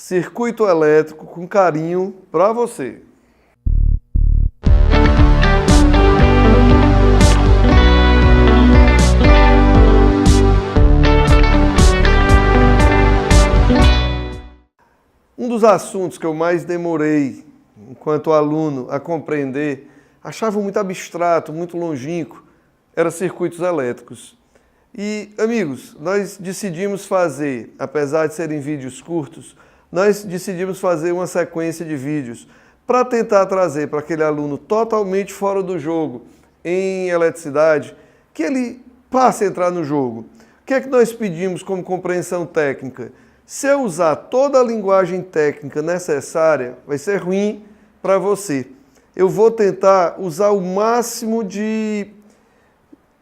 Circuito elétrico com carinho para você. Um dos assuntos que eu mais demorei, enquanto aluno, a compreender, achava muito abstrato, muito longínquo, era circuitos elétricos. E, amigos, nós decidimos fazer, apesar de serem vídeos curtos, nós decidimos fazer uma sequência de vídeos para tentar trazer para aquele aluno totalmente fora do jogo em eletricidade, que ele passe a entrar no jogo. O que é que nós pedimos como compreensão técnica? Se eu usar toda a linguagem técnica necessária, vai ser ruim para você. Eu vou tentar usar o máximo de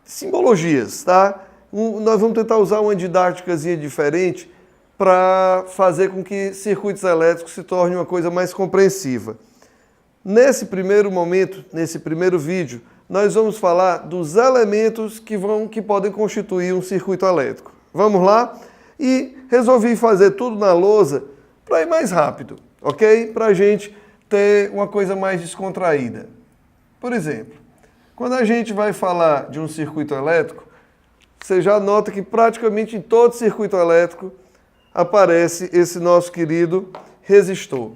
simbologias, tá? Nós vamos tentar usar uma didáticazinha diferente para fazer com que circuitos elétricos se tornem uma coisa mais compreensiva. Nesse primeiro momento, nesse primeiro vídeo, nós vamos falar dos elementos que podem constituir um circuito elétrico. Vamos lá? E resolvi fazer tudo na lousa para ir mais rápido, ok? Para a gente ter uma coisa mais descontraída. Por exemplo, quando a gente vai falar de um circuito elétrico, você já nota que praticamente em todo circuito elétrico aparece esse nosso querido resistor.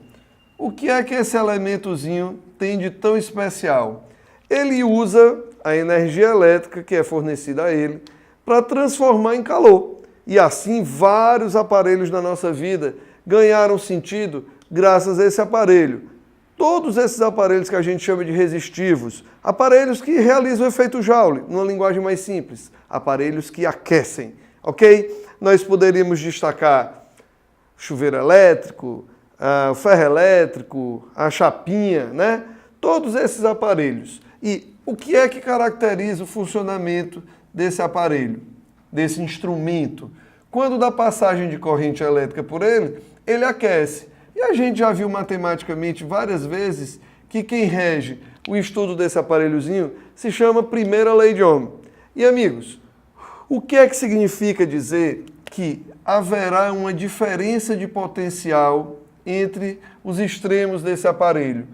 O que é que esse elementozinho tem de tão especial? Ele usa a energia elétrica que é fornecida a ele para transformar em calor. E assim vários aparelhos da nossa vida ganharam sentido graças a esse aparelho. Todos esses aparelhos que a gente chama de resistivos, aparelhos que realizam o efeito Joule, numa linguagem mais simples, aparelhos que aquecem, ok? Nós poderíamos destacar o chuveiro elétrico, o ferro elétrico, a chapinha, né? Todos esses aparelhos. E o que é que caracteriza o funcionamento desse aparelho, desse instrumento? Quando dá passagem de corrente elétrica por ele, ele aquece. E a gente já viu matematicamente várias vezes que quem rege o estudo desse aparelhozinho se chama primeira lei de Ohm. E amigos, o que é que significa dizer que haverá uma diferença de potencial entre os extremos desse aparelho?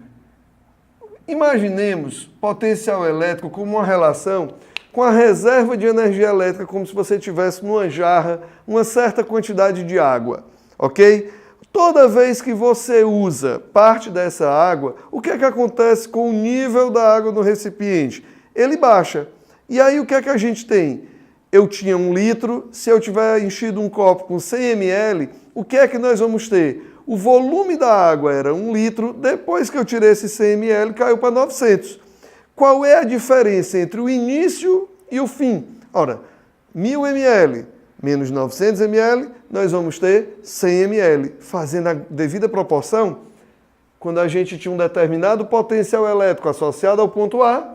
Imaginemos potencial elétrico como uma relação com a reserva de energia elétrica, como se você tivesse numa jarra uma certa quantidade de água, ok? Toda vez que você usa parte dessa água, o que é que acontece com o nível da água no recipiente? Ele baixa. E aí o que é que a gente tem? Eu tinha 1 litro, se eu tiver enchido um copo com 100 ml, o que é que nós vamos ter? O volume da água era 1 litro, depois que eu tirei esse 100 ml, caiu para 900. Qual é a diferença entre o início e o fim? Ora, 1000 ml menos 900 ml, nós vamos ter 100 ml. Fazendo a devida proporção, quando a gente tinha um determinado potencial elétrico associado ao ponto A,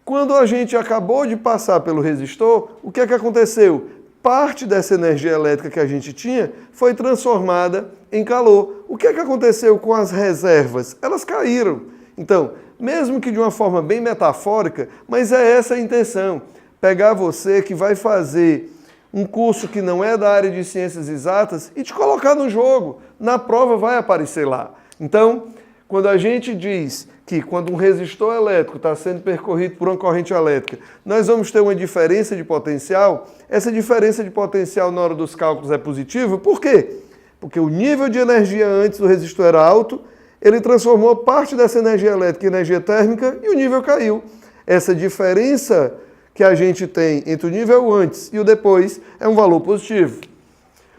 quando a gente acabou de passar pelo resistor, o que é que aconteceu? Parte dessa energia elétrica que a gente tinha foi transformada em calor. O que é que aconteceu com as reservas? Elas caíram. Então, mesmo que de uma forma bem metafórica, mas é essa a intenção. Pegar você que vai fazer um curso que não é da área de ciências exatas e te colocar no jogo. Na prova vai aparecer lá. Então, quando a gente diz que quando um resistor elétrico está sendo percorrido por uma corrente elétrica, nós vamos ter uma diferença de potencial, essa diferença de potencial na hora dos cálculos é positiva. Por quê? Porque o nível de energia antes do resistor era alto, ele transformou parte dessa energia elétrica em energia térmica e o nível caiu. Essa diferença que a gente tem entre o nível antes e o depois é um valor positivo.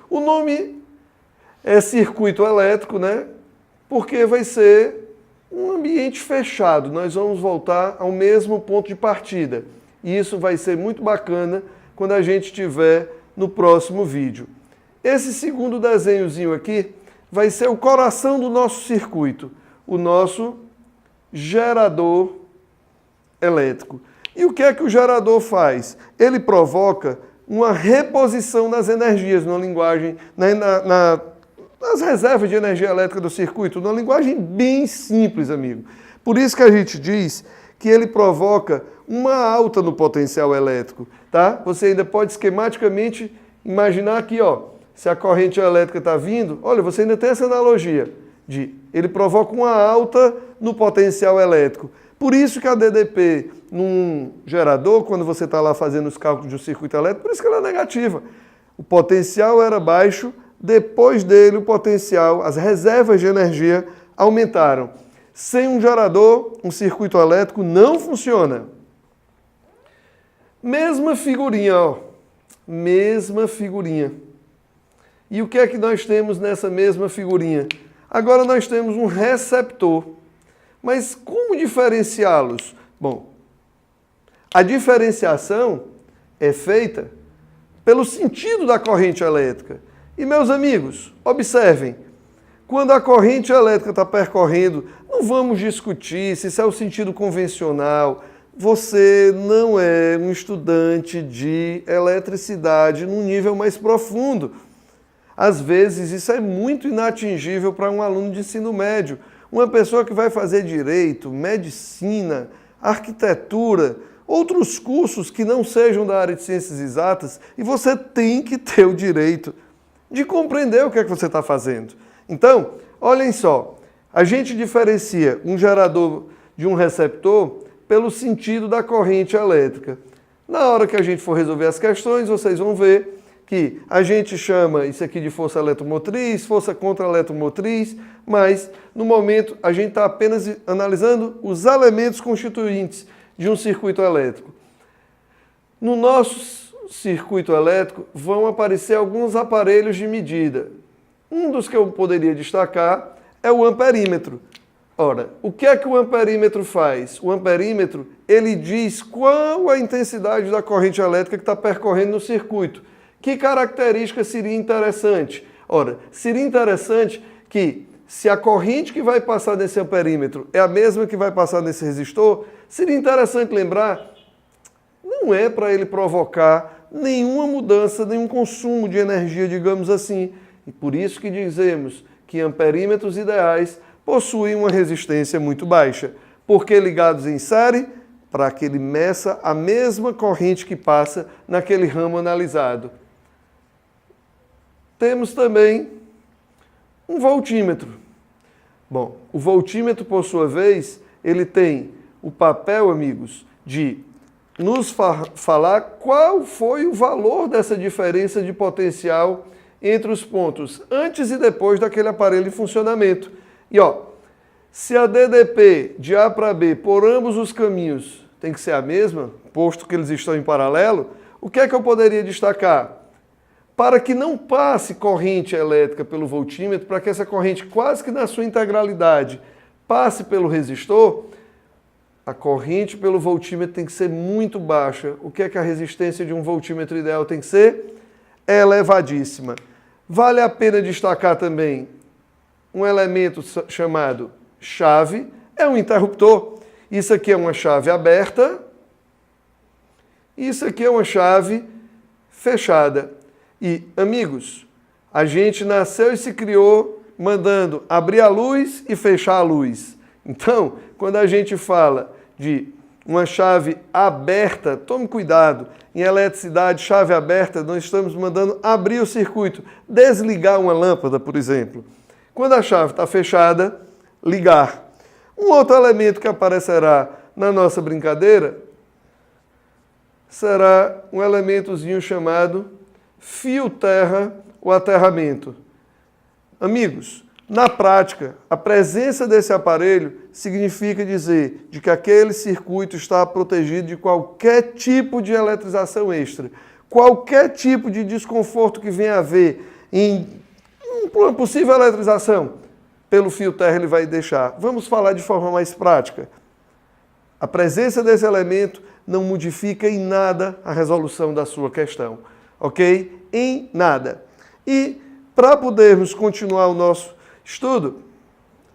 O nome é circuito elétrico, né? Porque vai ser um ambiente fechado. Nós vamos voltar ao mesmo ponto de partida. E isso vai ser muito bacana quando a gente estiver no próximo vídeo. Esse segundo desenhozinho aqui vai ser o coração do nosso circuito, o nosso gerador elétrico. E o que é que o gerador faz? Ele provoca uma reposição das energias, numa linguagem, nas reservas de energia elétrica do circuito, numa linguagem bem simples, amigo. Por isso que a gente diz que ele provoca uma alta no potencial elétrico, tá? Você ainda pode esquematicamente imaginar aqui, ó, se a corrente elétrica está vindo, olha, você ainda tem essa analogia de ele provoca uma alta no potencial elétrico. Por isso que a DDP num gerador, quando você está lá fazendo os cálculos de um circuito elétrico, por isso que ela é negativa. O potencial era baixo, depois dele o potencial, as reservas de energia aumentaram. Sem um gerador, um circuito elétrico não funciona. Mesma figurinha, ó. Mesma figurinha. E o que é que nós temos nessa mesma figurinha? Agora nós temos um receptor. Mas como diferenciá-los? Bom, a diferenciação é feita pelo sentido da corrente elétrica. E, meus amigos, observem, quando a corrente elétrica está percorrendo, não vamos discutir se isso é o sentido convencional. Você não é um estudante de eletricidade num nível mais profundo. Às vezes, isso é muito inatingível para um aluno de ensino médio. Uma pessoa que vai fazer direito, medicina, arquitetura, outros cursos que não sejam da área de ciências exatas, e você tem que ter o direito de compreender o que é que você está fazendo. Então, olhem só, a gente diferencia um gerador de um receptor pelo sentido da corrente elétrica. Na hora que a gente for resolver as questões, vocês vão ver que a gente chama isso aqui de força eletromotriz, força contra-eletromotriz, mas no momento a gente está apenas analisando os elementos constituintes de um circuito elétrico. No nosso circuito elétrico vão aparecer alguns aparelhos de medida. Um dos que eu poderia destacar é o amperímetro. Ora, o que é que o amperímetro faz? O amperímetro, ele diz qual a intensidade da corrente elétrica que está percorrendo no circuito. Que característica seria interessante? Ora, seria interessante que, se a corrente que vai passar nesse amperímetro é a mesma que vai passar nesse resistor, seria interessante lembrar, não é para ele provocar nenhuma mudança, nenhum consumo de energia, digamos assim. E por isso que dizemos que amperímetros ideais possuem uma resistência muito baixa, porque ligados em série, para que ele meça a mesma corrente que passa naquele ramo analisado. Temos também um voltímetro. Bom, o voltímetro, por sua vez, ele tem o papel, amigos, de nos falar qual foi o valor dessa diferença de potencial entre os pontos antes e depois daquele aparelho em funcionamento. E ó, se a DDP de A para B por ambos os caminhos tem que ser a mesma, posto que eles estão em paralelo, o que é que eu poderia destacar? Para que não passe corrente elétrica pelo voltímetro, para que essa corrente quase que na sua integralidade passe pelo resistor, a corrente pelo voltímetro tem que ser muito baixa. O que é que a resistência de um voltímetro ideal tem que ser? Elevadíssima. Vale a pena destacar também um elemento chamado chave, é um interruptor. Isso aqui é uma chave aberta, isso aqui é uma chave fechada. E, amigos, a gente nasceu e se criou mandando abrir a luz e fechar a luz. Então, quando a gente fala de uma chave aberta, tome cuidado, em eletricidade, chave aberta, nós estamos mandando abrir o circuito, desligar uma lâmpada, por exemplo. Quando a chave está fechada, ligar. Um outro elemento que aparecerá na nossa brincadeira será um elementozinho chamado fio terra ou aterramento. Amigos, na prática, a presença desse aparelho significa dizer de que aquele circuito está protegido de qualquer tipo de eletrização extra, qualquer tipo de desconforto que venha a haver em uma possível eletrização, pelo fio terra ele vai deixar. Vamos falar de forma mais prática. A presença desse elemento não modifica em nada a resolução da sua questão, ok? Em nada. E para podermos continuar o nosso estudo,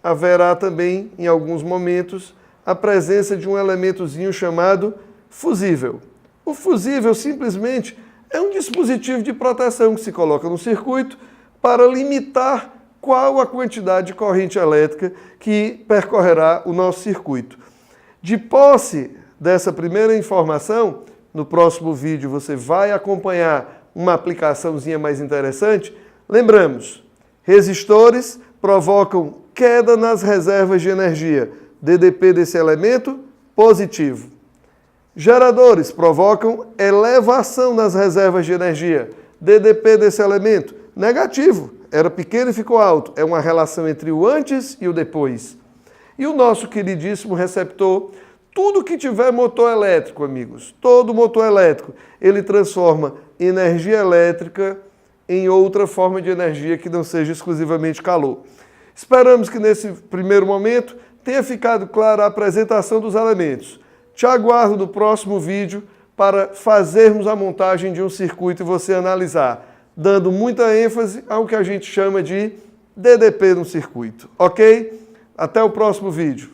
haverá também, em alguns momentos, a presença de um elementozinho chamado fusível. O fusível simplesmente é um dispositivo de proteção que se coloca no circuito para limitar qual a quantidade de corrente elétrica que percorrerá o nosso circuito. De posse dessa primeira informação, no próximo vídeo você vai acompanhar uma aplicaçãozinha mais interessante. Lembramos, resistores provocam queda nas reservas de energia. DDP desse elemento, positivo. Geradores provocam elevação nas reservas de energia. DDP desse elemento, negativo. Era pequeno e ficou alto. É uma relação entre o antes e o depois. E o nosso queridíssimo receptor, tudo que tiver motor elétrico, amigos, todo motor elétrico, ele transforma energia elétrica em outra forma de energia que não seja exclusivamente calor. Esperamos que nesse primeiro momento tenha ficado clara a apresentação dos elementos. Te aguardo no próximo vídeo para fazermos a montagem de um circuito e você analisar, dando muita ênfase ao que a gente chama de DDP no circuito, ok? Até o próximo vídeo.